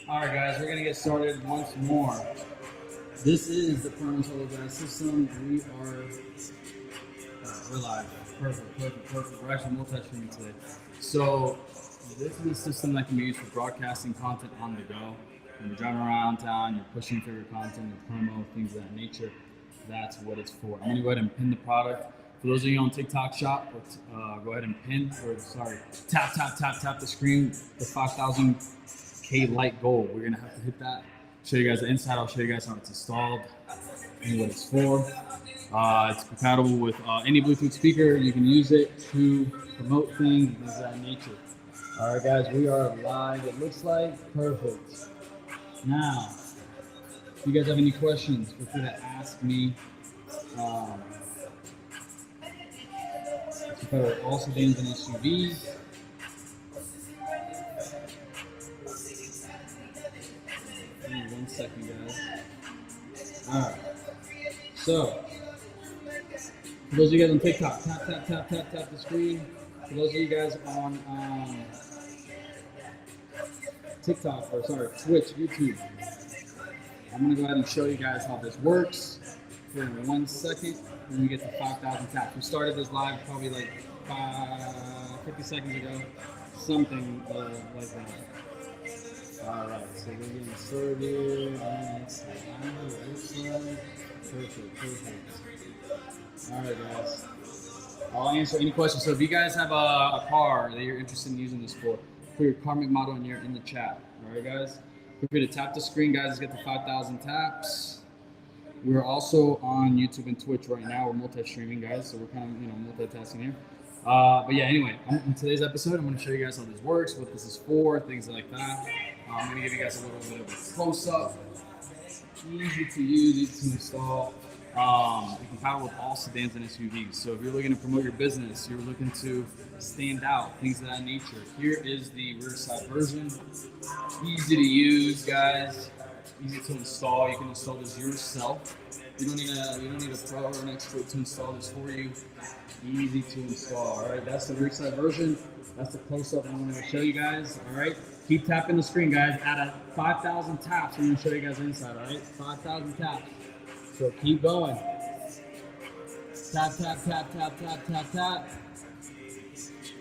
All right, guys, we're gonna get started once more. This is the Pranos Hologlass system. We're live. Perfect. We're actually multi-streaming today. So this is a system that can be used for broadcasting content on the go. When you're driving around town, you're pushing through your content, your promo, things of that nature. That's what it's for. I'm gonna go ahead and pin the product. For those of you on TikTok Shop, go ahead and tap the screen. The 5,000K light goal. We're gonna have to hit that. Show you guys the inside. I'll show you guys how it's installed and what it's for. It's compatible with any Bluetooth speaker. You can use it to promote things of that nature. All right, guys, we are live. It looks like perfect. Now, if you guys have any questions, feel free to ask me. It's for all sedans and SUVs. Give me 1 second, guys. All right. So, for those of you guys on TikTok, tap the screen. For those of you guys on Twitch, YouTube, I'm gonna go ahead and show you guys how this works for 1 second when we get to 5,000 taps. We started this live probably like 50 seconds ago, something like that. All right, so we're getting started. Perfect. All right, guys. I'll answer any questions. So if you guys have a car that you're interested in using this for, put your car make model in the chat. All right, guys. Feel free to tap the screen, guys. Let's get to 5,000 taps. We're also on YouTube and Twitch right now. We're multi-streaming, guys, so we're kind of multitasking here. But yeah, anyway, in today's episode, I'm going to show you guys how this works, what this is for, things like that. I'm going to give you guys a little bit of a close-up. Easy to use, easy to install. It's compatible with all sedans and SUVs. So if you're looking to promote your business, you're looking to stand out, things of that nature. Here is the rear side version. Easy to use, guys. Easy to install. You can install this yourself. You don't need a pro or an expert to install this for you. Easy to install. All right, that's the rear side version. That's the close-up I'm going to show you guys. All right, keep tapping the screen, guys. At 5,000 taps, I'm going to show you guys the inside. All right, 5,000 taps. So keep going. Tap.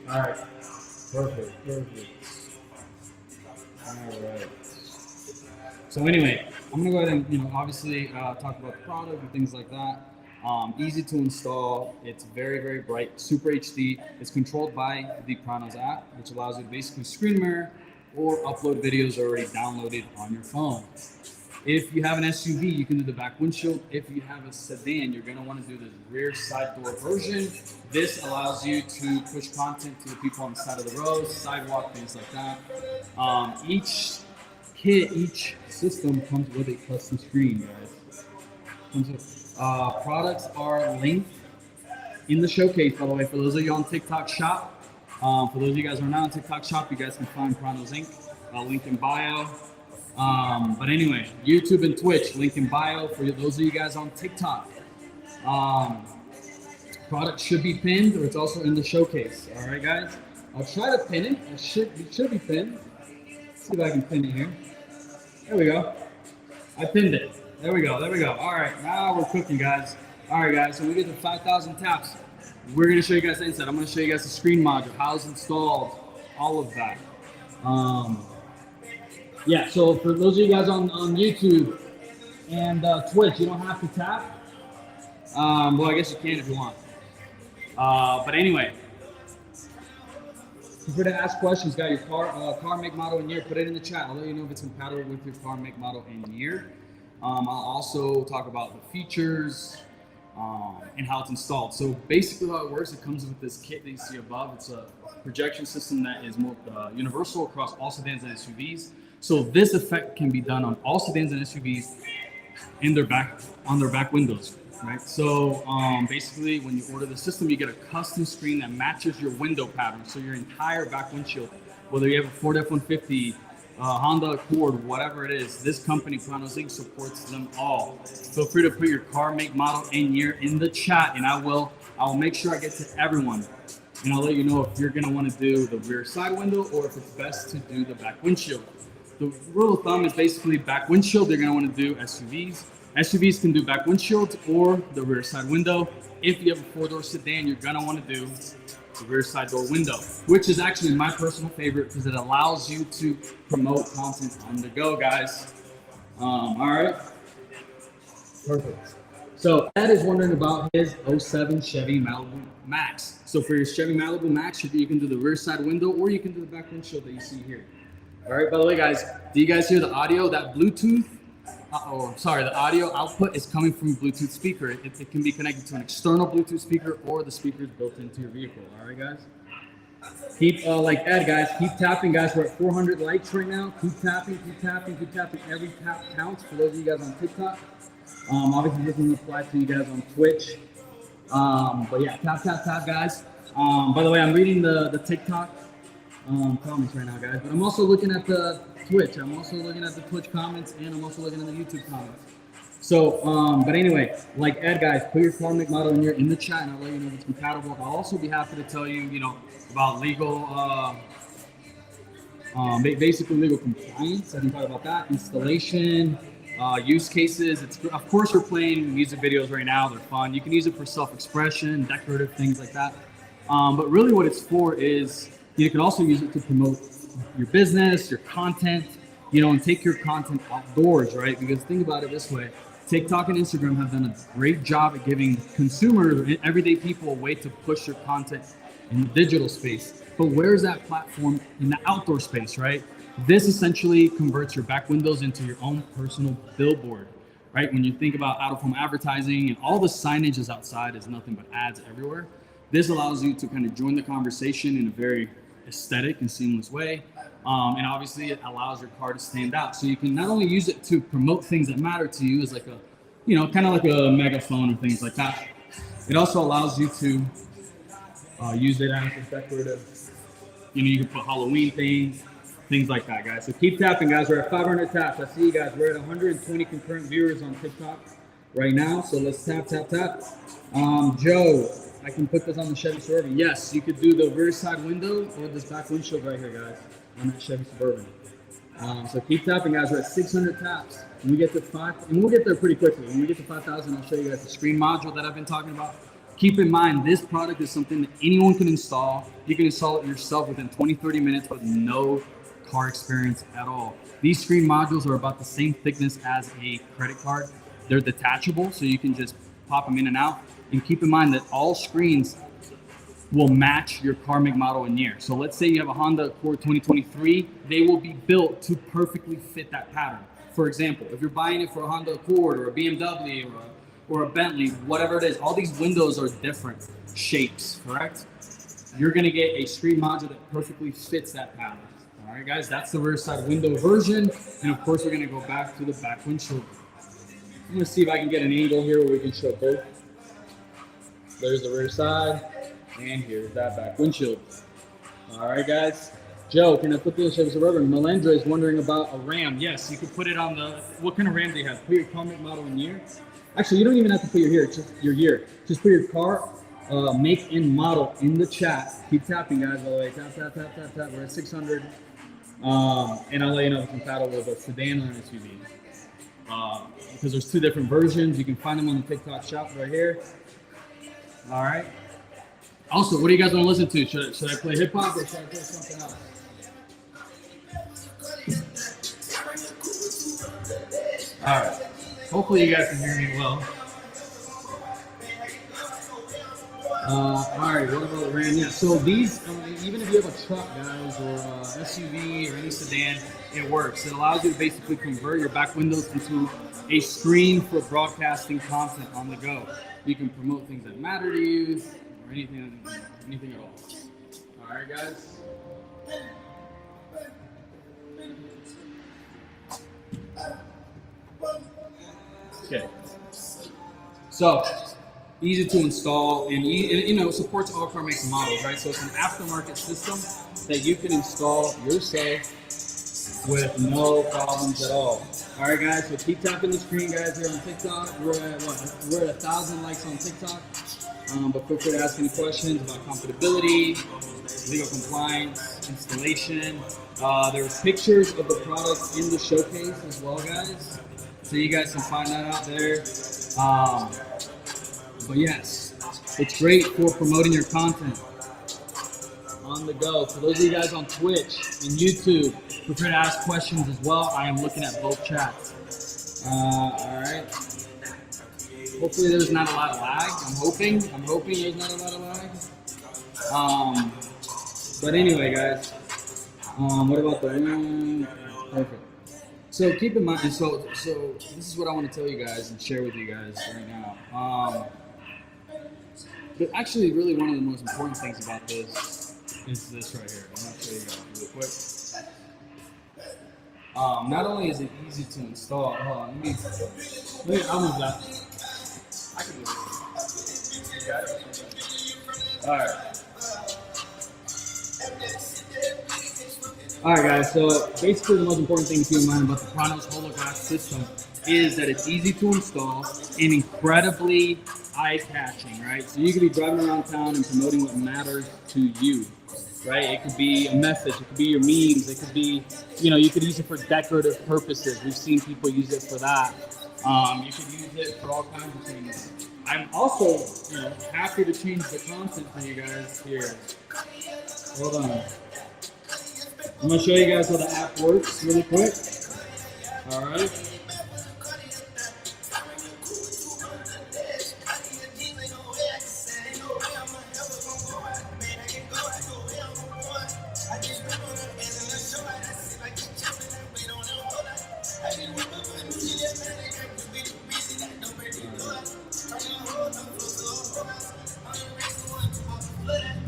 All right, perfect. All right. So anyway, I'm gonna go ahead and obviously talk about the product and things like that. Easy to install. It's very bright, super HD. It's controlled by the Pranos app, which allows you to basically screen mirror or upload videos already downloaded on your phone. If you have an SUV, you can do the back windshield. If you have a sedan, you're gonna want to do the rear side door version. This allows you to push content to the people on the side of the road, sidewalk, things like that. Each system comes with a custom screen, guys. Products are linked in the showcase, by the way. For those of you on TikTok Shop, for those of you guys who are not on TikTok Shop, you guys can find Pranos Inc. Link in bio. But anyway, YouTube and Twitch, link in bio. For those of you guys on TikTok, product should be pinned, or it's also in the showcase. All right, guys. I'll try to pin it. It should be pinned. Let's see if I can pin it here. There we go. I pinned it. There we go. All right, now we're cooking, guys. All right, guys. So we get to 5,000 taps. We're gonna show you guys the inside. I'm gonna show you guys the screen module, how it's installed, all of that. Yeah, so for those of you guys on YouTube and Twitch, you don't have to tap. Well, I guess you can if you want. But anyway, feel free to ask questions. Got your car make, model, and year. Put it in the chat. I'll let you know if it's compatible with your car make, model, and year. I'll also talk about the features and how it's installed. So basically how it works, it comes with this kit that you see above. It's a projection system that is more universal across all sedans and SUVs. So this effect can be done on all sedans and SUVs on their back windows, right? So basically, when you order the system, you get a custom screen that matches your window pattern. So your entire back windshield, whether you have a Ford F-150, Honda Accord, whatever it is, this company, Pranos Inc., supports them all. Feel free to put your car make, model, and year in the chat, and I will make sure I get to everyone. And I'll let you know if you're gonna want to do the rear side window or if it's best to do the back windshield. the rule of thumb is basically back windshield, they're going to want to do SUVs. SUVs can do back windshields or the rear side window. If you have a 4-door sedan, you're going to want to do the rear side door window, which is actually my personal favorite because it allows you to promote content on the go, guys. All right. Perfect. So Ed is wondering about his 07 Chevy Malibu Max. So for your Chevy Malibu Max, you can do the rear side window or you can do the back windshield that you see here. All right, by the way, guys, do you guys hear the audio? That Bluetooth, the audio output is coming from a Bluetooth speaker. It can be connected to an external Bluetooth speaker or the speaker is built into your vehicle. All right, guys? Keep, like Ed, guys, keep tapping, guys. We're at 400 likes right now. Keep tapping, keep tapping, keep tapping. Every tap counts for those of you guys on TikTok. Obviously, this doesn't apply to you guys on Twitch. But yeah, tap, tap, tap, guys. By the way, I'm reading the TikTok comments right now, guys. But I'm also looking at the Twitch. I'm also looking at the Twitch comments, and I'm also looking at the YouTube comments. So, but anyway, like Ed, guys, put your car make model in the chat, and I'll let you know if it's compatible. I'll also be happy to tell you, about legal, basically legal compliance. I can talk about that, installation, use cases. Of course, we're playing music videos right now. They're fun. You can use it for self-expression, decorative things like that. But really, what it's for is you can also use it to promote your business, your content, and take your content outdoors, right? Because think about it this way. TikTok and Instagram have done a great job at giving consumers, everyday people, a way to push their content in the digital space. But where's that platform in the outdoor space, right? This essentially converts your back windows into your own personal billboard, right? When you think about out-of-home advertising and all the signage is outside is nothing but ads everywhere. This allows you to kind of join the conversation in a very aesthetic and seamless way. And obviously it allows your car to stand out. So you can not only use it to promote things that matter to you as like a, kind of like a megaphone or things like that. It also allows you to use it as a decorative, you can put Halloween things like that, guys. So keep tapping, guys. We're at 500 taps. I see you guys. We're at 120 concurrent viewers on TikTok right now. So let's tap, tap, tap. Joe, I can put this on the Chevy Suburban. Yes, you could do the rear side window or this back windshield right here, guys, on that Chevy Suburban. So keep tapping, guys. We're at 600 taps. When we get to 5, and we'll get there pretty quickly. When we get to 5,000, I'll show you guys the screen module that I've been talking about. Keep in mind, this product is something that anyone can install. You can install it yourself within 20, 30 minutes with no car experience at all. These screen modules are about the same thickness as a credit card. They're detachable, so you can just pop them in and out. And keep in mind that all screens will match your car make, model, and year. So let's say you have a Honda Accord 2023, they will be built to perfectly fit that pattern. For example, if you're buying it for a Honda Accord or a BMW or a Bentley, whatever it is, all these windows are different shapes, correct? You're gonna get a screen module that perfectly fits that pattern. All right, guys, that's the rear side window version. And of course, we're gonna go back to the back windshield. I'm gonna see if I can get an angle here where we can show both. There's the rear side, and here's that back windshield. All right, guys. Joe, can I put this Chevy Suburban? Melendra is wondering about a Ram. Yes, you can put it on the, what kind of Ram do you have? Put your car make, model, and year. Actually, you don't even have to put your year, just your year. Just put your car make and model in the chat. Keep tapping, guys, by the way. Tap, tap, tap, tap, tap. We're at 600. And I'll let you know if it's compatible with a sedan or an SUV. Because there's 2 different versions. You can find them on the TikTok shop right here. All right. Also, what do you guys want to listen to? Should I play hip hop or should I play something else? All right. Hopefully you guys can hear me well. All right. What about Ram? Yeah. So these, even if you have a truck, guys, or SUV or any sedan, it works. It allows you to basically convert your back windows into a screen for broadcasting content on the go. You can promote things that matter to you, or anything at all. All right, guys. Okay. So easy to install, and supports all car makes and models, right? So it's an aftermarket system that you can install yourself with no problems at all. All right, guys, so keep tapping the screen, guys, here on TikTok. We're at 1,000 likes on TikTok. But feel free to ask any questions about compatibility, legal compliance, installation, There's pictures of the product in the showcase as well, guys. So you guys can find that out there. But yes, it's great for promoting your content on the go. For those of you guys on Twitch and YouTube, feel free to ask questions as well. I am looking at both chats. All right. Hopefully there's not a lot of lag. I'm hoping there's not a lot of lag. But anyway, guys. What about the one? Perfect. So keep in mind, so this is what I want to tell you guys and share with you guys right now. But actually, really one of the most important things about this is this right here. I'm going to show you guys real quick. Not only is it easy to install, hold on, I'll move that. I can move it. Got it? Alright. Alright guys, so basically the most important thing to keep in mind about the Pranos Hologlass system is that it's easy to install and incredibly eye-catching, right? So you could be driving around town and promoting what matters to you, right? It could be a message, it could be your memes, it could be, you could use it for decorative purposes. We've seen people use it for that. You could use it for all kinds of things. I'm also, happy to change the content for you guys here. Hold on. I'm going to show you guys how the app works really quick. All right.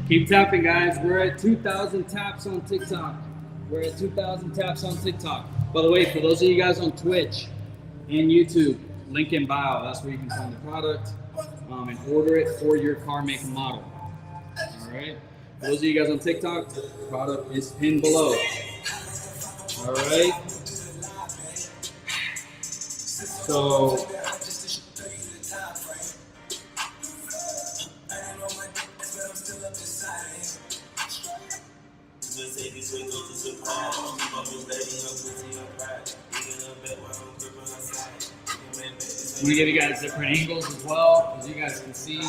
Keep tapping, guys. We're at 2,000 taps on TikTok. We're at 2,000 taps on TikTok. By the way, for those of you guys on Twitch and YouTube, link in bio. That's where you can find the product and order it for your car, make, and model. All right. For those of you guys on TikTok, the product is pinned below. All right. So. I'm going to give you guys different angles as well, as you guys can see.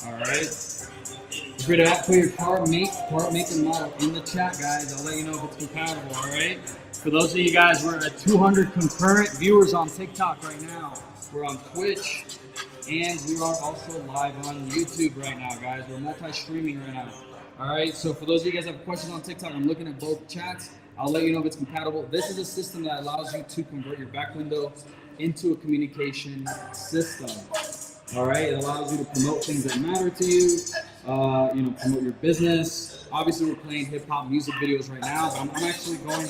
Alright. Feel free to put your part make and model in the chat, guys. I'll let you know if it's compatible, alright? For those of you guys, we're at 200 concurrent viewers on TikTok right now. We're on Twitch, and we are also live on YouTube right now, guys. We're multi-streaming right now. Alright, so for those of you guys that have questions on TikTok, I'm looking at both chats. I'll let you know if it's compatible. This is a system that allows you to convert your back window into a communication system. Alright, it allows you to promote things that matter to you, promote your business. Obviously, we're playing hip-hop music videos right now, but I'm actually going to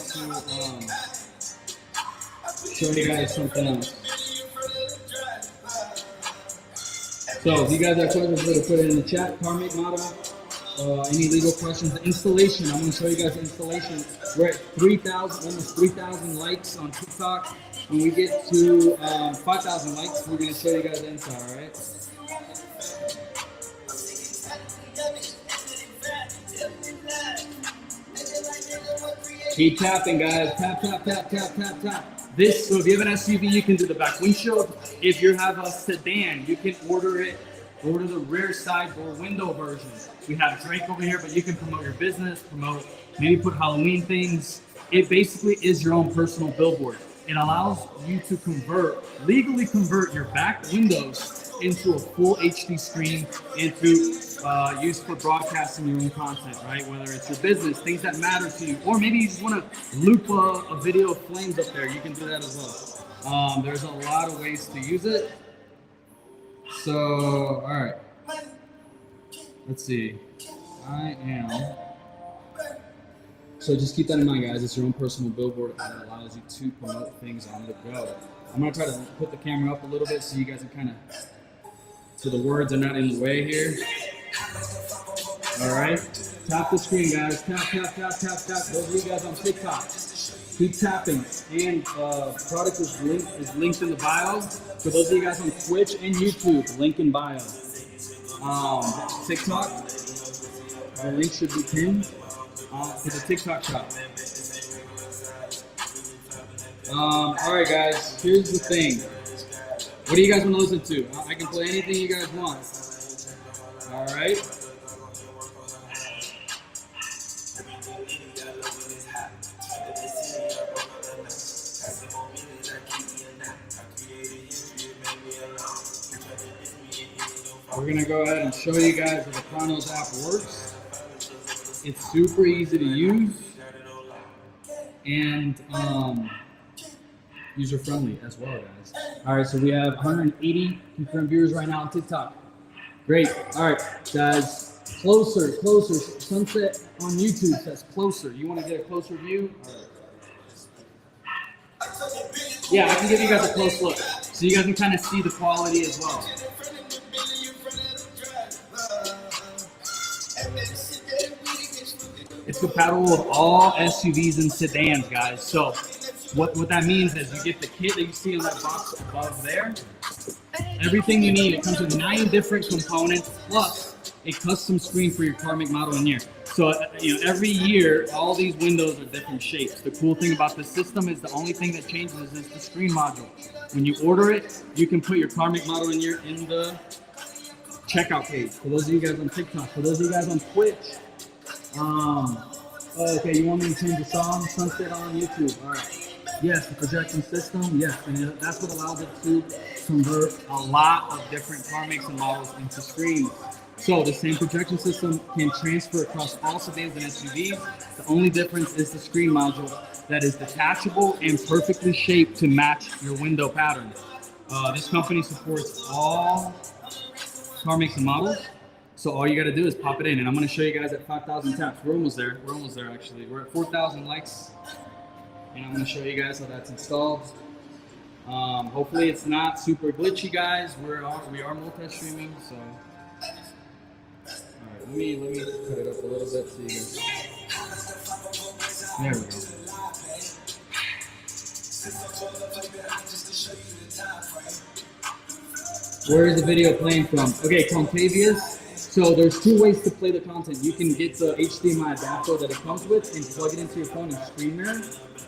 show you guys something else. So if you guys have questions, put it in the chat. Car make model, any legal questions. The installation, I'm going to show you guys the installation. We're at 3,000, almost 3,000 likes on TikTok. When we get to 5,000 likes, we're going to show you guys the inside, all right? Keep tapping, guys. Tap, tap, tap, tap, tap, tap. So if you have an SUV, you can do the back windshield. If you have a sedan, you can order the rear side door window version. We have Drake over here, but you can promote your business, maybe put Halloween things. It basically is your own personal billboard. It allows you to legally convert your back windows into a full HD screen and to use for broadcasting your own content, right? Whether it's your business, things that matter to you, or maybe you just want to loop a video of flames up there, you can do that as well. There's a lot of ways to use it. So, all right. Let's see. So just keep that in mind, guys. It's your own personal billboard that allows you to promote things on the go. I'm going to try to put the camera up a little bit so you guys can so the words are not in the way here. All right. Tap the screen, guys. Tap, tap, tap, tap, tap. Those of you guys on TikTok. Keep tapping. And product is linked in the bio. For those of you guys on Twitch and YouTube, link in bio. TikTok, the link should be pinned to the TikTok shop. All right, guys, here's the thing. What do you guys want to listen to? I can play anything you guys want. All right. We're going to go ahead and show you guys how the Pranos app works. It's super easy to use and user-friendly as well, guys. All right, so we have 180 confirmed viewers right now on TikTok. Great. All right, guys, closer. Sunset on YouTube says closer. You want to get a closer view? All right. Yeah, I can give you guys a close look so you guys can kind of see the quality as well. It's compatible with all SUVs and sedans, guys. So what that means is you get the kit that you see in that box above there. Everything you need. It comes with 9 different components plus a custom screen for your car, make, model, and year. So every year, all these windows are different shapes. The cool thing about this system is the only thing that changes is the screen module. When you order it, you can put your car, make, model, and year in the checkout page. For those of you guys on TikTok, for those of you guys on Twitch, okay, you want me to change the song? Sunset on YouTube. All right. Yes, the projection system. Yes, and that's what allows it to convert a lot of different car makes and models into screens. So the same projection system can transfer across all sedans and SUVs. The only difference is the screen module that is detachable and perfectly shaped to match your window pattern. This company supports all car makes and models. So all you got to do is pop it in, and I'm going to show you guys at 5,000 taps. We're almost there. Actually. We're at 4,000 likes, and I'm going to show you guys how that's installed. Hopefully it's not super glitchy, guys. We are multi-streaming, so. All right, let me cut it up a little bit so you guys. There we go. Where is the video playing from? Okay, Contavious. So there's 2 ways to play the content. You can get the HDMI adapter that it comes with and plug it into your phone and stream there,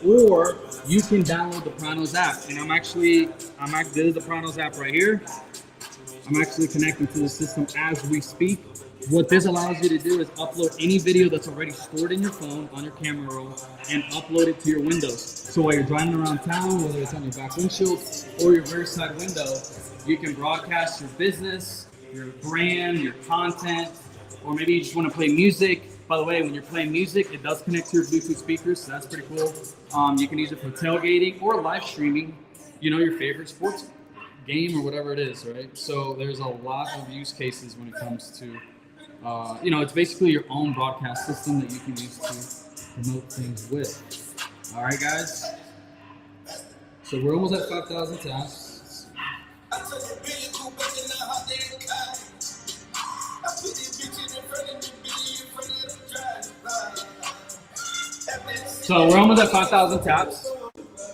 or you can download the Pranos app. And this is the Pranos app right here. I'm actually connecting to the system as we speak. What this allows you to do is upload any video that's already stored in your phone on your camera roll and upload it to your windows. So while you're driving around town, whether it's on your back windshield or your rear side window, you can broadcast your business, your brand, your content, or maybe you just want to play music. By the way, when you're playing music, it does connect to your Bluetooth speakers, so that's pretty cool. You can use it for tailgating or live streaming, your favorite sports game or whatever it is, right? So there's a lot of use cases when it comes to, it's basically your own broadcast system that you can use to promote things with. All right, guys. So we're almost at 5,000 taps. So we're almost at 5,000 taps.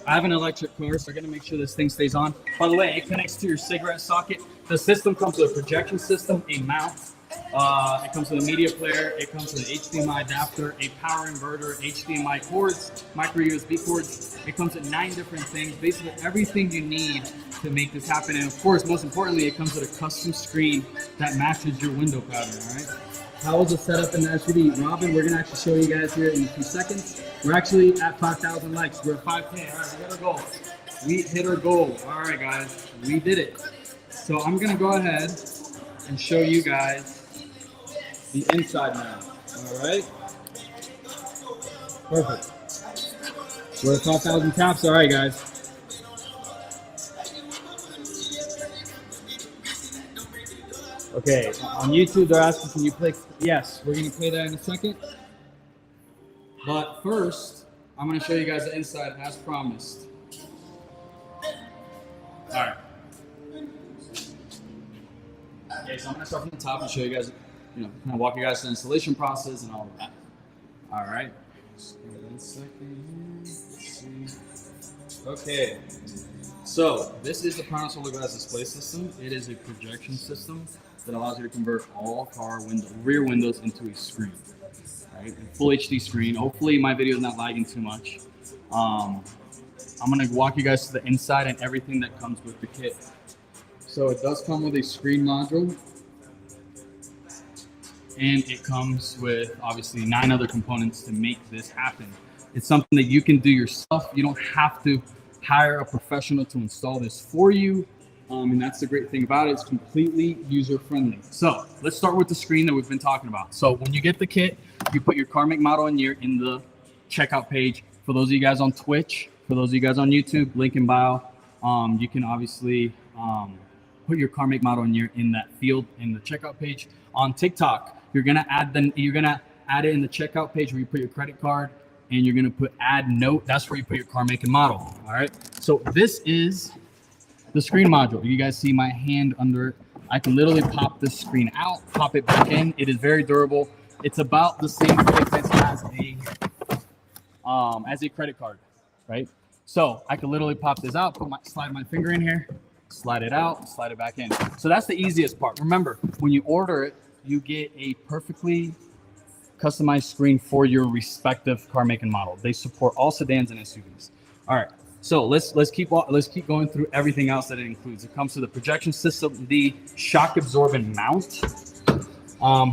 I have an electric car, so I'm gonna make sure this thing stays on. By the way, it connects to your cigarette socket. The system comes with a projection system, a mount. It comes with a media player. It comes with an HDMI adapter, a power inverter, HDMI cords, micro USB cords. It comes with 9 different things, basically everything you need to make this happen. And of course, most importantly, it comes with a custom screen that matches your window pattern, all right? How is it set up in the SUV? Robin, we're gonna actually show you guys here in a few seconds. We're actually at 5,000 likes. We're at 5K. All right, we got our goal. We hit our goal. All right, guys, we did it. So I'm gonna go ahead and show you guys the inside now. All right. Perfect. We're at 5,000 taps. All right, guys. Okay, on YouTube, they're asking, can you play? Yes, we're going to play that in a second. But first, I'm going to show you guys the inside as promised. All right. Okay, so I'm going to start from the top and show you guys, kind of walk you guys through the installation process and all of that. All right. Just give it a second here. Okay. So this is the Pranos Hologlass display system. It is a projection system that allows you to convert all car rear windows into a screen, right? A full HD screen. Hopefully my video is not lagging too much. I'm gonna walk you guys to the inside and everything that comes with the kit. So it does come with a screen module, and it comes with obviously 9 other components to make this happen. It's something that you can do yourself. You don't have to hire a professional to install this for you. And that's the great thing about it. It's completely user-friendly. So let's start with the screen that we've been talking about. So when you get the kit, you put your car make model and year in the checkout page. For those of you guys on Twitch, for those of you guys on YouTube, link in bio, you can obviously put your car make model and year in that field in the checkout page. On TikTok, you're gonna add it in the checkout page where you put your credit card, and you're gonna put add note. That's where you put your car make and model. All right. So this is the screen module. You guys see my hand under it. I can literally pop this screen out, pop it back in. It is very durable. It's about the same thickness as a credit card, right? So I can literally pop this out, slide my finger in here, slide it out, slide it back in. So that's the easiest part. Remember, when you order it, you get a perfectly customized screen for your respective car make and model. They support all sedans and SUVs. All right, so let's keep going through everything else that it includes. It comes to the projection system, the shock absorbent mount.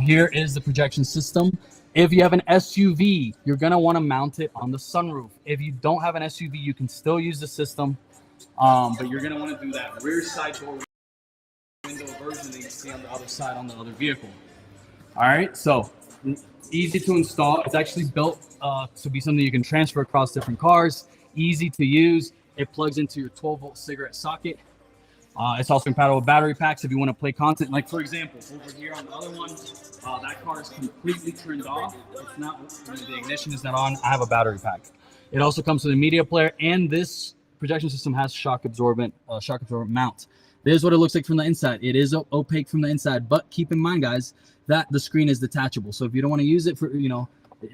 Here is the projection system. If you have an SUV, you're gonna want to mount it on the sunroof. If you don't have an SUV, you can still use the system, but you're gonna want to do that rear side door window version that you see on the other side on the other vehicle. All right, so easy to install. It's actually built to be something you can transfer across different cars. Easy to use. It plugs into your 12-volt cigarette socket. It's also compatible with battery packs if you want to play content. Like for example, over here on the other one, that car is completely turned off. It's not, the ignition is not on. I have a battery pack. It also comes with a media player, and this projection system has shock absorbent mount. This is what it looks like from the inside. It is opaque from the inside, but keep in mind, guys, that the screen is detachable. So if you don't want to use it for,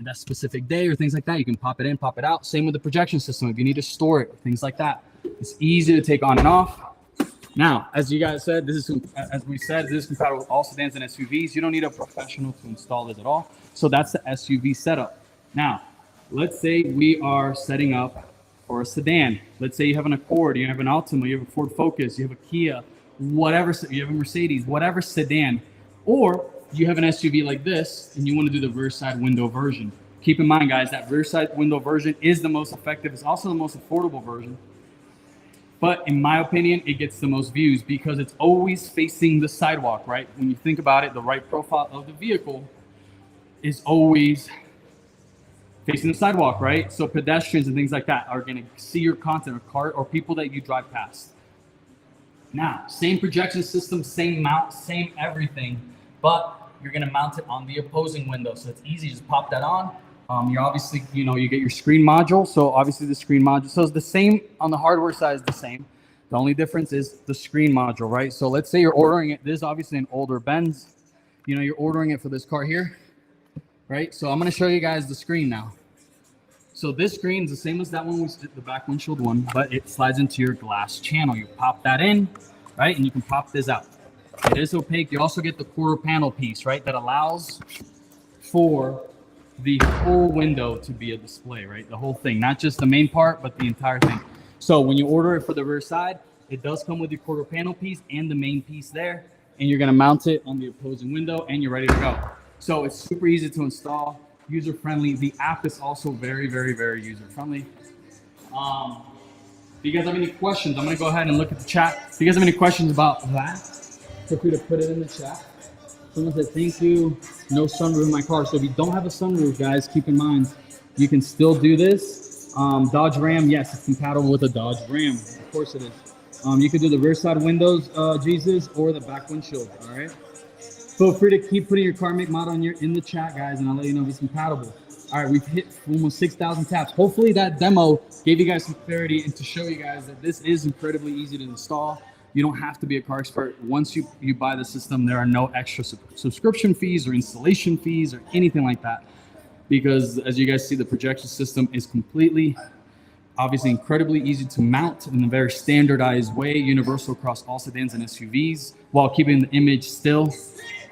that specific day or things like that, you can pop it in, pop it out. Same with the projection system. If you need to store it, things like that, it's easy to take on and off. Now, as you guys said, this is compatible with all sedans and SUVs. You don't need a professional to install this at all. So that's the SUV setup. Now, let's say we are setting up for a sedan. Let's say you have an Accord, you have an Altima, you have a Ford Focus, you have a Kia, whatever, you have a Mercedes, whatever sedan, or you have an SUV like this and you want to do the rear side window version. Keep in mind, guys, that rear side window version is the most effective. It's also the most affordable version. But in my opinion, it gets the most views because it's always facing the sidewalk, right? When you think about it, the right profile of the vehicle is always facing the sidewalk, right? So pedestrians and things like that are gonna see your content, or car or people that you drive past. Now, same projection system, same mount, same everything, but you're gonna mount it on the opposing window. So it's easy, just pop that on. You're obviously, you get your screen module. So obviously the screen module, so it's the same on the hardware side is the same. The only difference is the screen module, right? So let's say you're ordering it. This is obviously an older Benz. You're ordering it for this car here, right? So I'm gonna show you guys the screen now. So this screen is the same as that one, the back windshield one, but it slides into your glass channel. You pop that in, right? And you can pop this out. It is opaque. You also get the quarter panel piece, right? That allows for the whole window to be a display, right? The whole thing, not just the main part, but the entire thing. So when you order it for the rear side, it does come with your quarter panel piece and the main piece there, and you're gonna mount it on the opposing window and you're ready to go. So it's super easy to install, user-friendly. The app is also very, very, very user-friendly. If you guys have any questions, I'm gonna go ahead and look at the chat. If you guys have any questions about that, feel free to put it in the chat. Someone said, thank you, no sunroof in my car. So if you don't have a sunroof, guys, keep in mind, you can still do this. Dodge Ram, yes, it's compatible with a Dodge Ram. Of course it is. You can do the rear side windows, Jesus, or the back windshield, all right? Feel free to keep putting your car make model in the chat, guys, and I'll let you know if it's compatible. All right, we've hit almost 6,000 taps. Hopefully that demo gave you guys some clarity and to show you guys that this is incredibly easy to install. You don't have to be a car expert. Once you buy the system, there are no extra subscription fees or installation fees or anything like that. Because as you guys see, the projection system is completely Obviously incredibly easy to mount in a very standardized way, universal across all sedans and SUVs, while keeping the image still.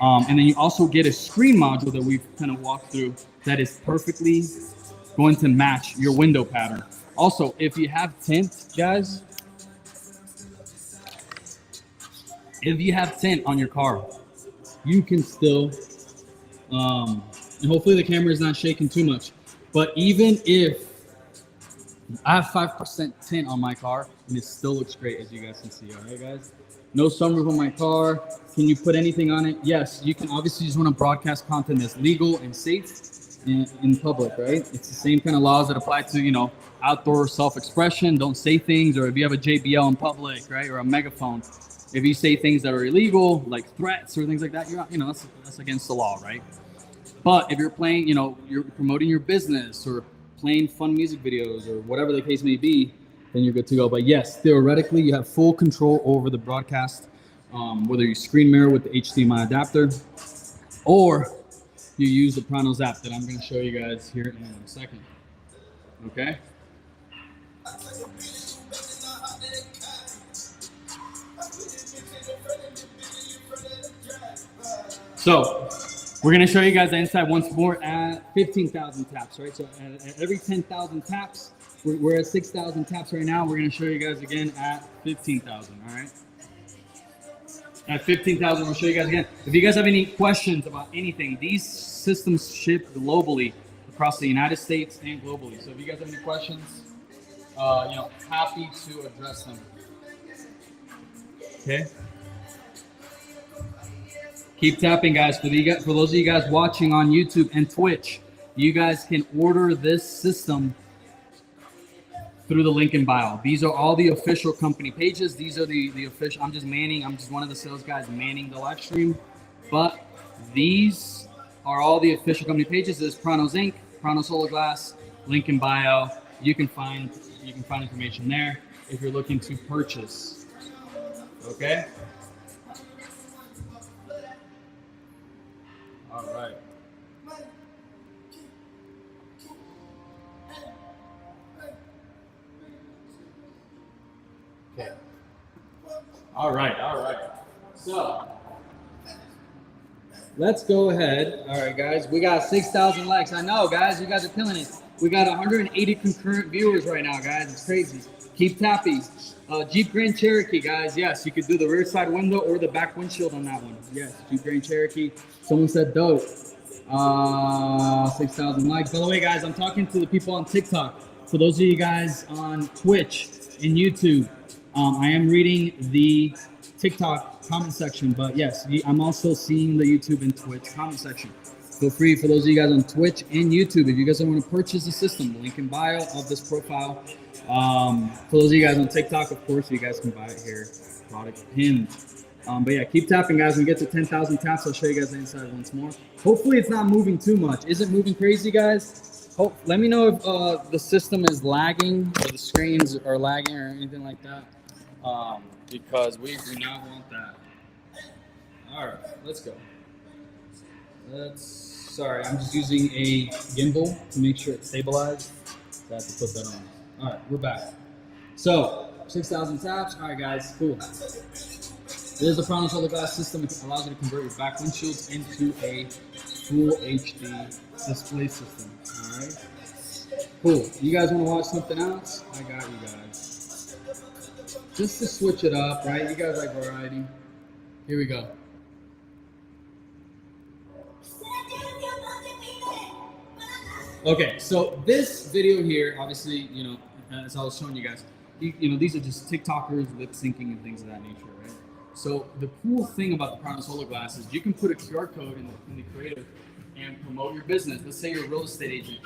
And then you also get a screen module that we've kind of walked through that is perfectly going to match your window pattern. Also, if you have tint, guys, if you have tint on your car, you can still, and hopefully the camera is not shaking too much, but even if I have 5% tint on my car and it still looks great, as you guys can see. All right, guys. No sunroof on my car. Can you put anything on it? Yes, you can. Obviously just want to broadcast content that's legal and safe in public, right? It's the same kind of laws that apply to, you know, outdoor self-expression. Don't say things, or if you have a JBL in public, right, or a megaphone, if you say things that are illegal, like threats or things like that, you're, you know, that's against the law, right? But if you're playing, you know, you're promoting your business or playing fun music videos or whatever the case may be, then you're good to go. But yes, theoretically, you have full control over the broadcast, whether you screen mirror with the HDMI adapter or you use the Pranos app that I'm going to show you guys here in a second. Okay. So we're going to show you guys the inside once more at 15,000 taps, right? So at every 10,000 taps, we're at 6,000 taps right now. We're going to show you guys again at 15,000, all right? At 15,000, we'll show you guys again. If you guys have any questions about anything, these systems ship globally across the United States and globally. So if you guys have any questions, you know, happy to address them. Okay. Keep tapping, guys. For those of you guys watching on YouTube and Twitch, you guys can order this system through the link in bio. These are all the official company pages. These are the official. I'm just one of the sales guys manning the live stream. But these are all the official company pages. There's Pranos Inc., Pranos Hologlass, link in bio. You can find information there if you're looking to purchase. Okay. All right. Okay. All right. So let's go ahead. All right, guys. We got 6,000 likes. I know, guys. You guys are killing it. We got 180 concurrent viewers right now, guys. It's crazy. Keep tapping. Jeep Grand Cherokee, guys. Yes, you could do the rear side window or the back windshield on that one. Yes, Jeep Grand Cherokee. Someone said dope. 6,000 likes. By the way, guys, I'm talking to the people on TikTok. For those of you guys on Twitch and YouTube, I am reading the TikTok comment section, but yes, I'm also seeing the YouTube and Twitch comment section. Feel free, for those of you guys on Twitch and YouTube, if you guys want to purchase the system, link in bio of this profile. For those of you guys on TikTok, of course, you guys can buy it here. Product pinned. But yeah, keep tapping, guys. When we get to 10,000 taps, I'll show you guys the inside once more. Hopefully it's not moving too much. Is it moving crazy, guys? Let me know if the system is lagging or the screens are lagging or anything like that. Because we do not want that. All right, let's go. Sorry, I'm just using a gimbal to make sure it's stabilized. So I have to put that on. All right, we're back. So 6,000 taps. All right, guys, cool. It is a Pranos Hologlass system. It allows you to convert your back windshields into a full HD display system. All right, cool. You guys want to watch something else? I got you guys. Just to switch it up, right? You guys like variety. Here we go. Okay, so this video here, obviously, you know, as I was showing you guys, you know, these are just TikTokers lip syncing and things of that nature, right? So the cool thing about the Pranos Hologlass is you can put a QR code in the creative and promote your business. Let's say you're a real estate agent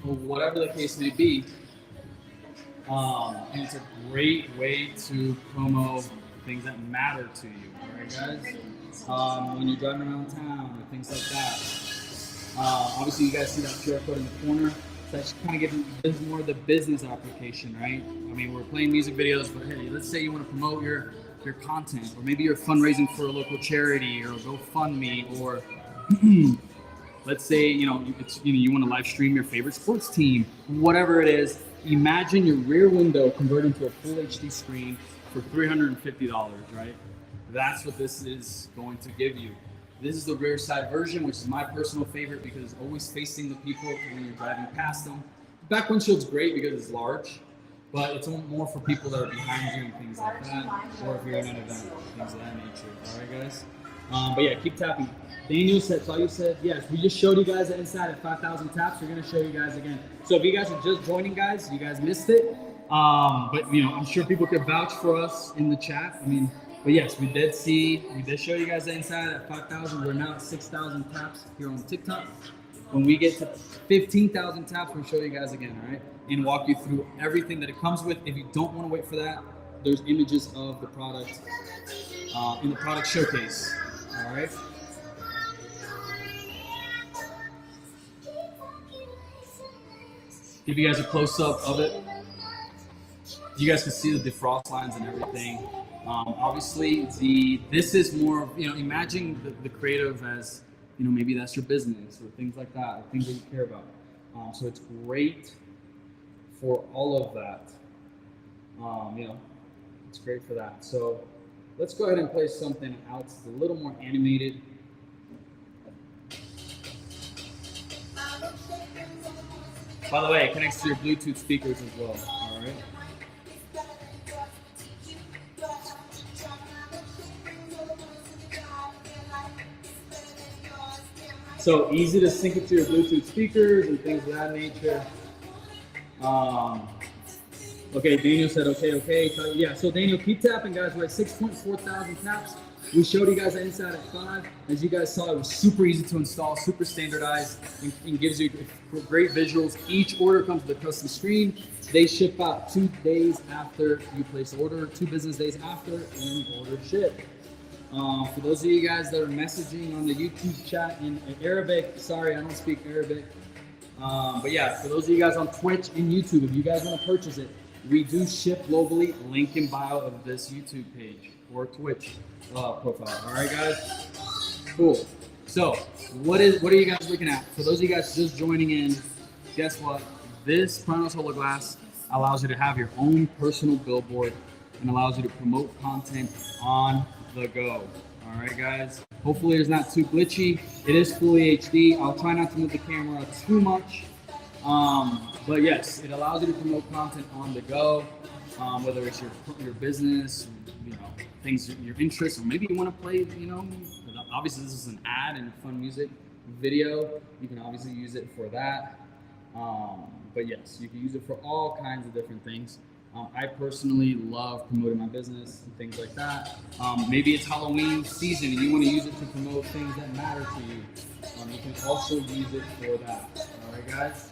or whatever the case may be. And it's a great way to promote things that matter to you, all right, guys? When you're driving around town or things like that. Obviously, you guys see that QR code in the corner. So that's kind of gives more of the business application, right? I mean, we're playing music videos, but hey, let's say you want to promote your content, or maybe you're fundraising for a local charity or a GoFundMe, or let's say you want to live stream your favorite sports team, whatever it is. imagine your rear window converting to a full HD screen for $350, right? That's what this is going to give you. This is the rear side version, which is my personal favorite because it's always facing the people when you're driving past them. Back windshield's great because it's large, but it's more for people that are behind you and things like that, or if you're in an event, things of that nature. All right, guys? But yeah, keep tapping. Daniel said, so you said, yes, we just showed you guys the inside at 5,000 taps. We're going to show you guys again. So if you guys are just joining, guys, you guys missed it. But, you know, I'm sure people could vouch for us in the chat. I mean, but yes, we did show you guys the inside at 5,000. We're now at 6,000 taps here on TikTok. When we get to 15,000 taps, we'll show you guys again, all right? And walk you through everything that it comes with. If you don't want to wait for that, there's images of the product in the product showcase, all right? Give you guys a close-up of it. You guys can see the defrost lines and everything. Obviously, this is more, you know, imagine the creative as, you know, maybe that's your business or things like that, or things that you care about. So it's great for all of that. You know, it's great for that. So let's go ahead and play something out. It's a little more animated. By the way, it connects to your Bluetooth speakers as well, all right? So easy to sync it to your Bluetooth speakers and things of that nature. Okay, Daniel said, okay. Yeah, so Daniel, keep tapping, guys. We're at 6.4 thousand taps. We showed you guys the inside at 5. As you guys saw, it was super easy to install, super standardized, and gives you great visuals. Each order comes with a custom screen. They ship out 2 days after you place the order, 2 business days after, and order ship. For those of you guys that are messaging on the YouTube chat in Arabic, sorry, I don't speak Arabic. But yeah, for those of you guys on Twitch and YouTube, if you guys want to purchase it, we do ship globally. Link in bio of this YouTube page or Twitch profile. All right, guys. Cool. So, what are you guys looking at? For those of you guys just joining in, guess what? This Pranos Hologlass allows you to have your own personal billboard and allows you to promote content on the go. All right, guys. Hopefully, it's not too glitchy. It is fully HD. I'll try not to move the camera too much. But yes, it allows you to promote content on the go, whether it's your business, you know, things, your interests, or maybe you want to play, you know, obviously this is an ad and fun music video. You can obviously use it for that. But yes, you can use it for all kinds of different things. I personally love promoting my business and things like that. Maybe it's Halloween season and you want to use it to promote things that matter to you. You can also use it for that. All right, guys?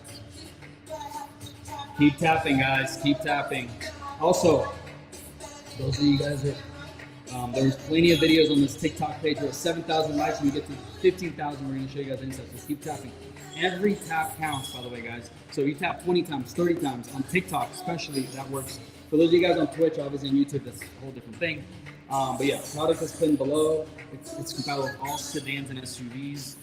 Keep tapping, guys. Keep tapping. Also, those of you guys that there's plenty of videos on this TikTok page. We're at 7,000 likes. When we get to 15,000, we're going to show you guys insights. So keep tapping. Every tap counts, by the way, guys. So you tap 20 times, 30 times on TikTok, especially, that works. For those of you guys on Twitch, obviously on YouTube, that's a whole different thing. But yeah, product is pinned below. It's compatible with all sedans and SUVs.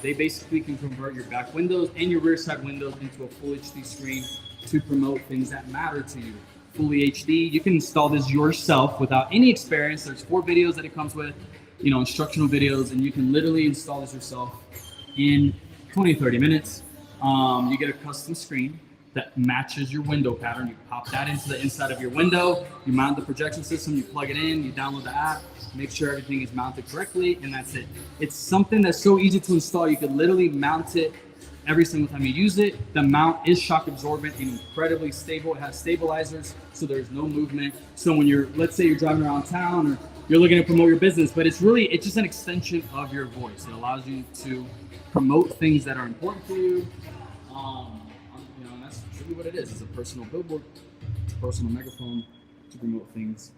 They basically can convert your back windows and your rear side windows into a full HD screen to promote things that matter to you. Fully HD. You can install this yourself without any experience. There's 4 videos that it comes with, you know, instructional videos, and you can literally install this yourself in 20-30 minutes. You get a custom screen that matches your window pattern. You pop that into the inside of your window, you mount the projection system, you plug it in, you download the app, make sure everything is mounted correctly, and that's it. It's something that's so easy to install. You could literally mount it every single time you use it. The mount is shock absorbent and incredibly stable. It has stabilizers, so there's no movement. So when you're, let's say you're driving around town or you're looking to promote your business, but it's just an extension of your voice. It allows you to promote things that are important to you. You know, and that's really what it is. It's a personal billboard, it's a personal megaphone to promote things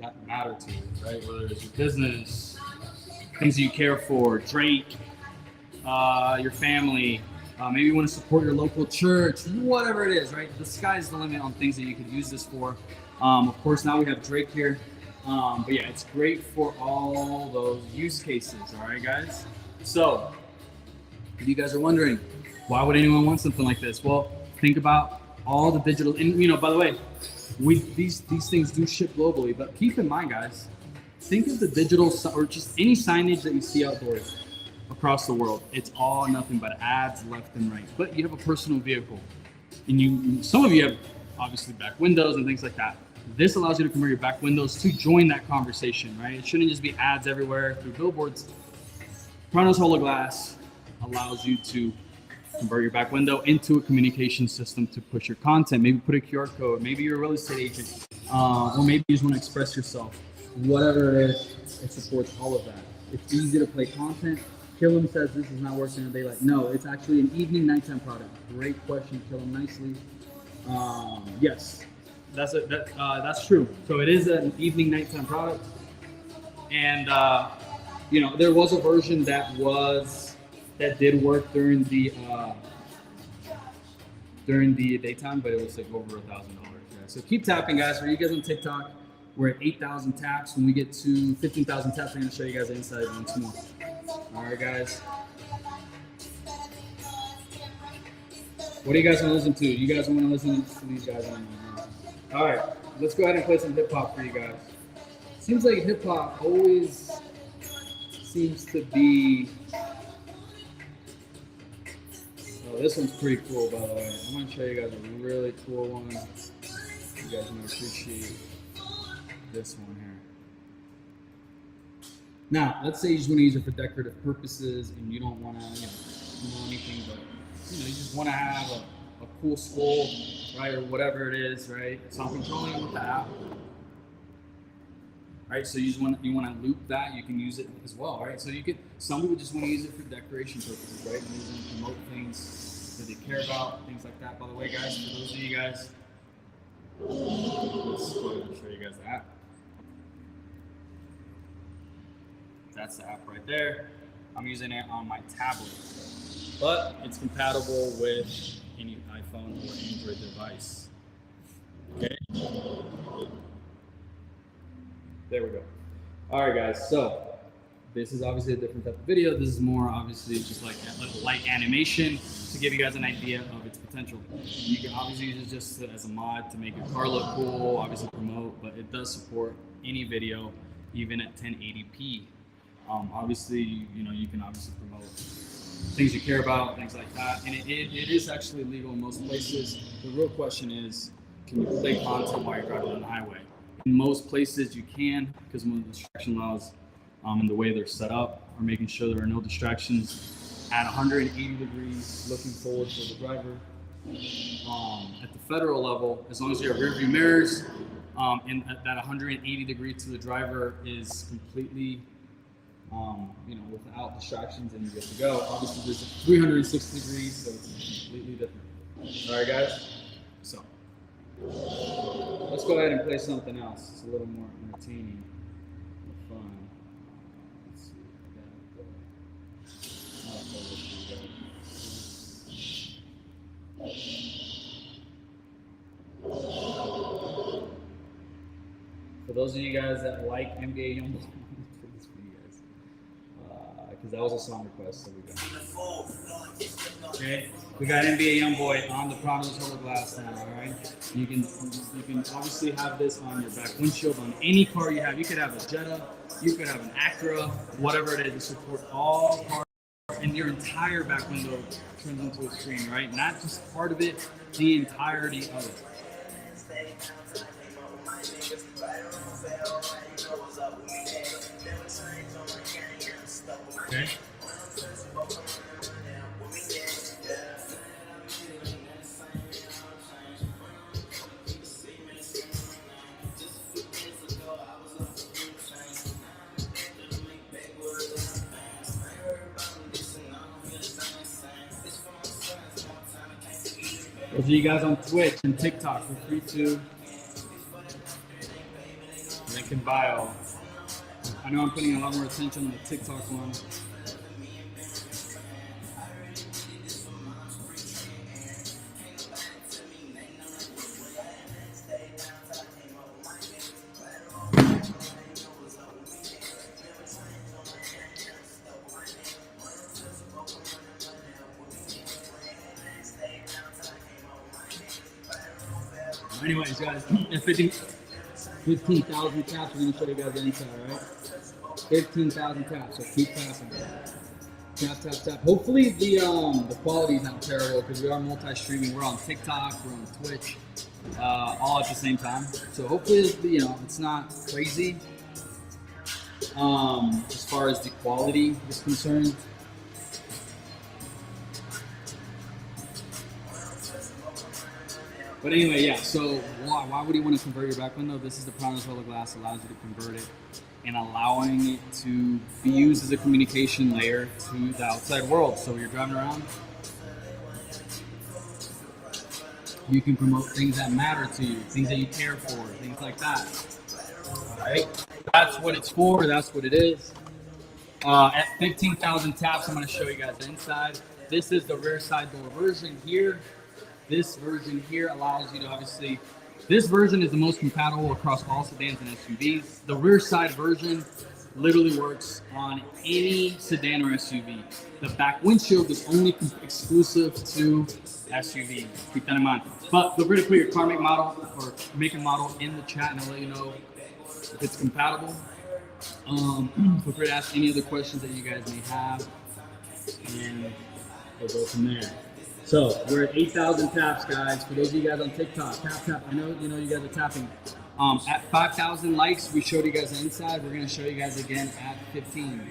that matter to you, right? Whether it's your business, things that you care for, drink, your family, maybe you want to support your local church, whatever it is, right? The sky's the limit on things that you could use this for. Of course, now we have Drake here. But yeah, it's great for all those use cases, all right, guys? So, if you guys are wondering, why would anyone want something like this? Well, think about all the digital, and you know, by the way, these things do ship globally, but keep in mind, guys, think of the digital or just any signage that you see outdoors across the world. It's all nothing but ads left and right. But you have a personal vehicle, and some of you have obviously back windows and things like that. This allows you to convert your back windows to join that conversation, right? It shouldn't just be ads everywhere through billboards. Pranos Hologlass allows you to convert your back window into a communication system to push your content. Maybe put a QR code. Maybe you're a real estate agent, or maybe you just want to express yourself. Whatever it is, it supports all of that. It's easy to play content. Killam says this is not working in daylight. No, it's actually an evening nighttime product. Great question, Killam. Nicely. Yes, that's true. So it is an evening nighttime product, and you know, there was a version that did work during the daytime, but it was like over $1,000. Yeah. So keep tapping, guys. For you guys on TikTok, we're at 8,000 taps. When we get to 15,000 taps, we're gonna show you guys the inside once more. All right, guys. What do you guys want to listen to? You guys want to listen to these guys on here? All right, let's go ahead and play some hip hop for you guys. Seems like hip hop always seems to be. Oh, this one's pretty cool, by the way. I'm gonna show you guys a really cool one. You guys might appreciate this one here. Now, let's say you just want to use it for decorative purposes, and you don't want to, do anything, but you just want to have a cool skull, right, or whatever it is, right? So I'm controlling it with the app. Right, so you want to loop that, you can use it as well, right? So some people just want to use it for decoration purposes, right? Use it to promote things that they care about, things like that. By the way, guys, for those of you guys, let's go ahead and show you guys the app. That's the app right there. I'm using it on my tablet, but it's compatible with any iPhone or Android device. Okay. There we go. All right, guys. So this is obviously a different type of video. This is more obviously just like a little light animation to give you guys an idea of its potential. You can obviously use it just as a mod to make your car look cool, obviously promote, but it does support any video, even at 1080p. Obviously, you can obviously promote things you care about, things like that, and it is actually legal in most places. The real question is, can you play content while you're driving on the highway? In most places you can, because one of the distraction laws and the way they're set up are making sure there are no distractions at 180 degrees looking forward for the driver. At the federal level, as long as you have rear view mirrors and that 180 degree to the driver is completely without distractions, and you're good to go. Obviously there's a 360 degrees, so it's completely different. All right, guys, so let's go ahead and play something else. It's a little more entertaining, more fun. Let's see. For those of you guys that like NBA Youngboy, because that was a song request that we got. Okay, we got NBA Youngboy on the Pranos Hologlass now. All right, you can obviously have this on your back windshield on any car you have. You could have a Jetta, you could have an Acura, whatever it is. You support all cars, and your entire back window turns into a screen, right? Not just part of it, the entirety of it. Okay. Those of you guys on Twitch and TikTok, feel free to link in bio. I know I'm putting a lot more attention on the TikTok one. Anyways, guys, at 15,000 taps, we're gonna show you guys the inside, right? 15,000 taps, so keep tapping. Tap, tap, tap. Hopefully the quality is not terrible because we are multi-streaming. We're on TikTok, we're on Twitch, all at the same time. So hopefully, it's not crazy as far as the quality is concerned. But anyway, yeah, so why would you want to convert your back window? This is the Pranos Hologlass, allows you to convert it and allowing it to be used as a communication layer to the outside world. So when you're driving around, you can promote things that matter to you, things that you care for, things like that. All right, that's what it's for, that's what it is. At 15,000 taps, I'm gonna show you guys the inside. This is the rear side door version here. This version here allows you to obviously, this version is the most compatible across all sedans and SUVs. The rear side version literally works on any sedan or SUV. The back windshield is only exclusive to SUV. Keep that in mind. But feel free to put your car make model or make and model in the chat and I'll let you know if it's compatible. Feel free to ask any other questions that you guys may have and we'll go from there. So we're at 8,000 taps, guys. For those of you guys on TikTok, tap, tap. I know you guys are tapping. At 5,000 likes, we showed you guys the inside. We're gonna show you guys again at 15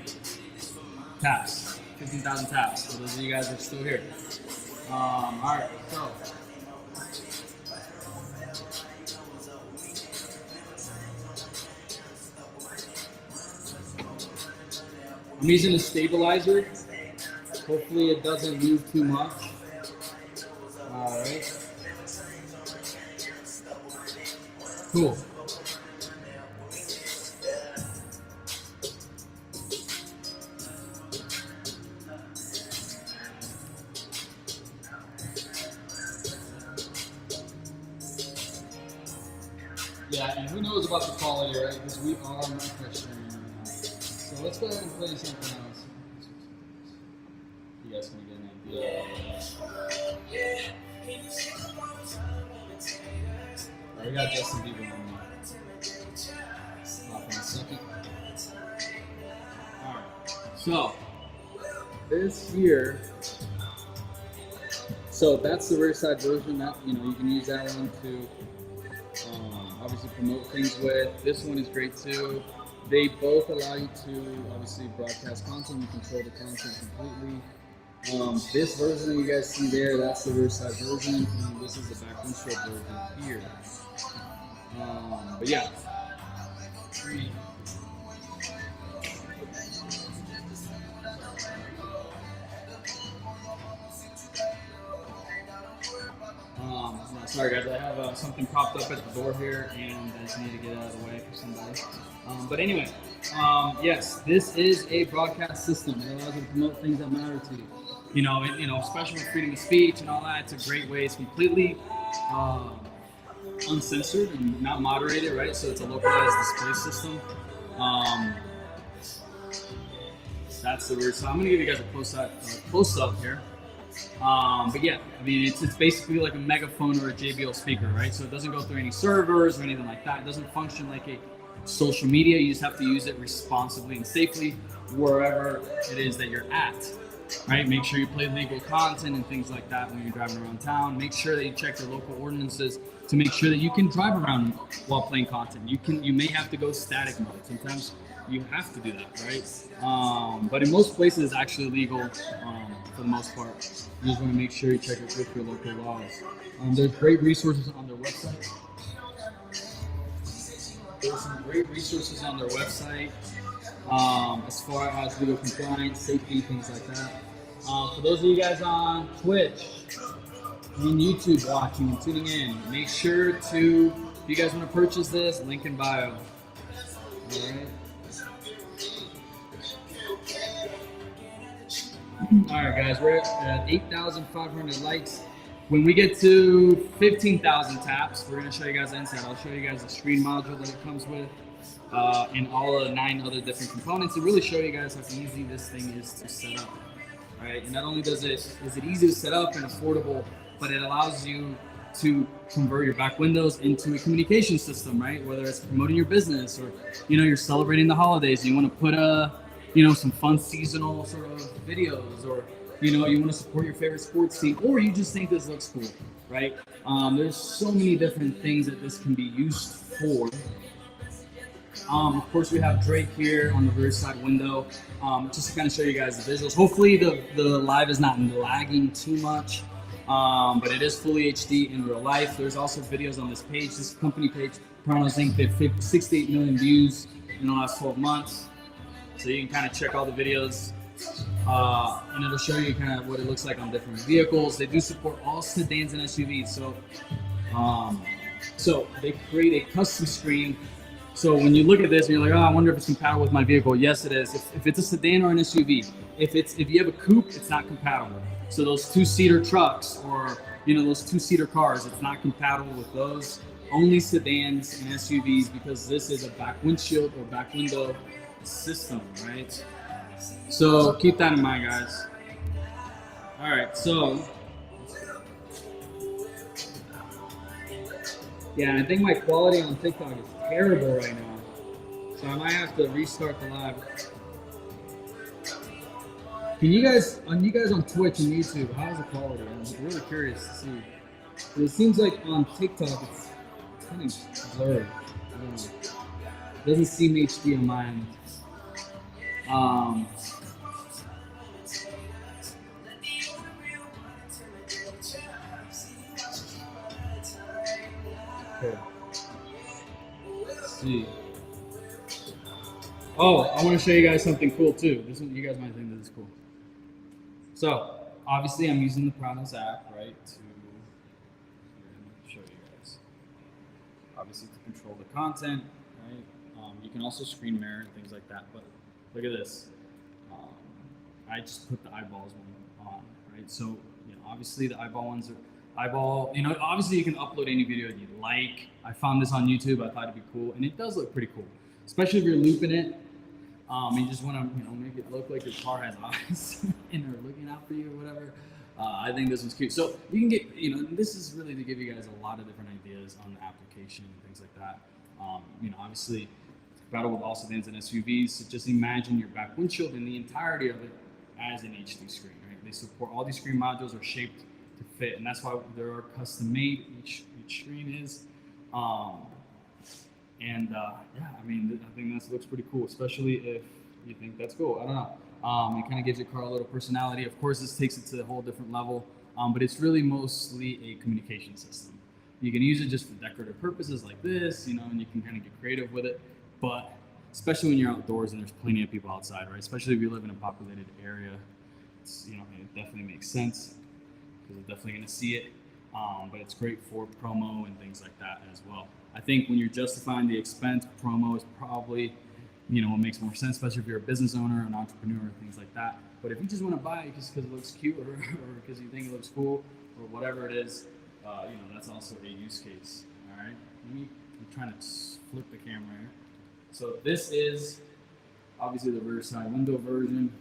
taps, 15,000 taps. For those of you guys that are still here. All right, so. I'm using a stabilizer. Hopefully it doesn't move too much. All right. Cool. Yeah, and who knows about the quality, right? Because we are manufacturing right now. So let's go ahead and play something else. You guys can get an idea. We got Justin Bieber on there. Stop in a second. Alright, so this here, so that's the rear side version. That you can use that one to obviously promote things with. This one is great too. They both allow you to obviously broadcast content. You control the content completely. This version that you guys see there, that's the rear side version, and this is the back windshield version here. But yeah. Sorry guys, I have something popped up at the door here and I just need to get out of the way for somebody. But anyway, yes, this is a broadcast system. It allows you to promote things that matter to you. Especially with freedom of speech and all that, it's a great way. It's completely uncensored and not moderated, right? So it's a localized display system. That's the weird. So I'm gonna give you guys a close up here. But yeah, I mean, it's basically like a megaphone or a JBL speaker, right? So it doesn't go through any servers or anything like that. It doesn't function like a social media. You just have to use it responsibly and safely wherever it is that you're at. Right? Make sure you play legal content and things like that when you're driving around town. Make sure that you check your local ordinances to make sure that you can drive around while playing content. You may have to go static mode. Sometimes you have to do that, right? But in most places, it's actually legal for the most part. You just want to make sure you check it with your local laws. There's great resources on their website. There's some great resources on their website. As far as legal compliance, safety, things like that. For those of you guys on Twitch and YouTube watching and tuning in, make sure to, if you guys want to purchase this, link in bio. Alright. Alright guys, we're at 8,500 likes. When we get to 15,000 taps, we're going to show you guys the inside. I'll show you guys the screen module that it comes with. And all of the 9 other different components to really show you guys how easy this thing is to set up, right? And not only is it easy to set up and affordable, but it allows you to convert your back windows into a communication system, right? Whether it's promoting your business or, you know, you're celebrating the holidays and you want to put you know, some fun seasonal sort of videos, or, you know, you want to support your favorite sports team, or you just think this looks cool, right? There's so many different things that this can be used for. Of course, we have Drake here on the rear side window, just to kind of show you guys the visuals. Hopefully the live is not lagging too much, but it is fully HD in real life. There's also videos on this page, this company page, Pranos Inc. Did 68 million views in the last 12 months. So you can kind of check all the videos, and it'll show you kind of what it looks like on different vehicles. They do support all sedans and SUVs. So they create a custom screen. So when you look at this and you're like, oh, I wonder if it's compatible with my vehicle. Yes, it is. If it's a sedan or an SUV, if you have a coupe, it's not compatible. So those 2-seater trucks, or, you know, those 2-seater cars, it's not compatible with those. Only sedans and SUVs, because this is a back windshield or back window system, right? So keep that in mind, guys. All right, so yeah, I think my quality on TikTok is terrible right now, so I might have to restart the live. You guys on Twitch and YouTube, how's the quality? I'm really curious to see. It seems like on TikTok it's kind of blurry. I don't know. It doesn't seem HD on mine. Okay. Let's see. Oh, I want to show you guys something cool too. This one, you guys might think this is cool. So, obviously, I'm using the Pranos app, right, to show you guys. Obviously, to control the content, right? You can also screen mirror and things like that. But look at this. I just put the eyeballs one on, right? So, you know, obviously the eyeball ones are you know, obviously you can upload any video you like. I found this on YouTube. I thought it'd be cool, and it does look pretty cool, especially if you're looping it. You just want to, you know, make it look like your car has eyes and they're looking out for you or whatever. I think this one's cute. So you can get, you know, this is really to give you guys a lot of different ideas on the application and things like that. You know, obviously it's compatible with all sedans and SUVs. So just imagine your back windshield and the entirety of it as an HD screen, right? They support all these screen modules are shaped to fit, and that's why they are custom made. Each screen is. Yeah, I mean, I think that looks pretty cool, especially if you think that's cool. I don't know. It kind of gives your car a little personality. Of course, this takes it to a whole different level, but it's really mostly a communication system. You can use it just for decorative purposes like this, you know, and you can kind of get creative with it. But especially when you're outdoors and there's plenty of people outside, right? Especially if you live in a populated area, it's, you know, it definitely makes sense because you're definitely going to see it. But it's great for promo and things like that as well. I think when you're justifying the expense, promo is probably, you know, what makes more sense, especially if you're a business owner, an entrepreneur, things like that. But if you just want to buy it just because it looks cute or because you think it looks cool or whatever it is, you know, that's also a use case. All right. I'm trying to flip the camera here. So this is obviously the rear side window version.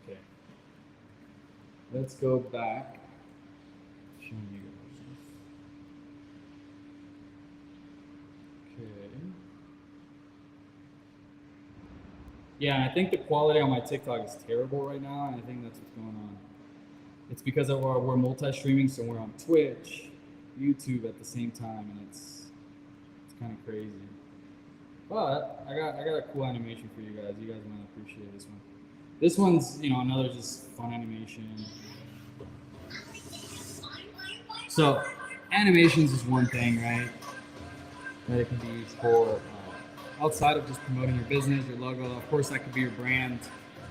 Okay. Let's go back. Showing you guys. Okay. Yeah, I think the quality on my TikTok is terrible right now, and I think that's what's going on. It's because we're multi-streaming, so we're on Twitch, YouTube at the same time, and it's kind of crazy. But I got a cool animation for you guys. You guys might appreciate this one. This one's, you know, another just fun animation. So animations is one thing, right? That it can be used for outside of just promoting your business, your logo. Of course, that could be your brand.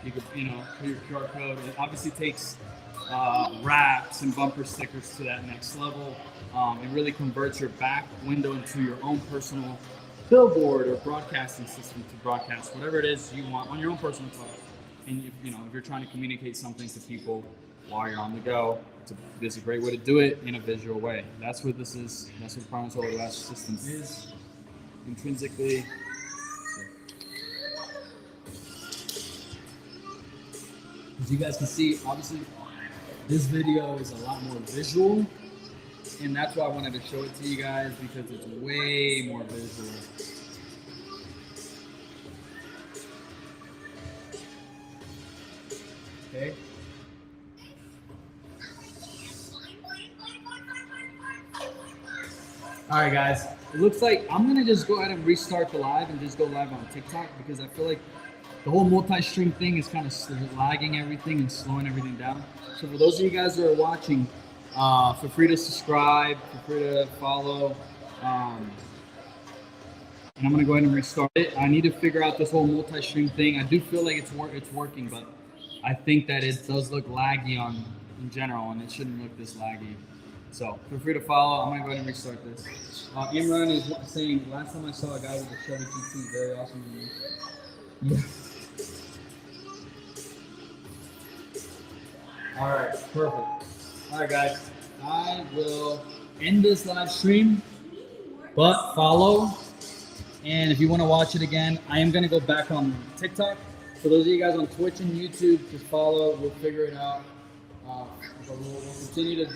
You could, you know, put your QR code. It obviously takes wraps and bumper stickers to that next level. It really converts your back window into your own personal billboard or broadcasting system to broadcast whatever it is you want on your own personal phone. And you know, if you're trying to communicate something to people while you're on the go, this is a great way to do it in a visual way. That's what this is. That's what Pranos Hologlass system is intrinsically. As you guys can see, obviously, this video is a lot more visual. and that's why I wanted to show it to you guys because it's way more visual. Okay. All right, guys. It looks like I'm gonna just go ahead and restart the live and just go live on TikTok because I feel like the whole multi-stream thing is kind of lagging everything and slowing everything down. So for those of you guys that are watching, feel free to subscribe, feel free to follow. And I'm gonna go ahead and restart it. I need to figure out this whole multi-stream thing. I do feel like it's working, but I think that it does look laggy in general, and it shouldn't look this laggy. So feel free to follow. I'm gonna go ahead and restart this. Imran is saying, last time I saw a guy with a Chevy GT, very awesome. Yeah. All right, perfect. All right, guys, I will end this live stream, but follow. And if you want to watch it again, I am gonna go back on TikTok. For those of you guys on Twitch and YouTube, just follow. We'll figure it out. But we'll continue to,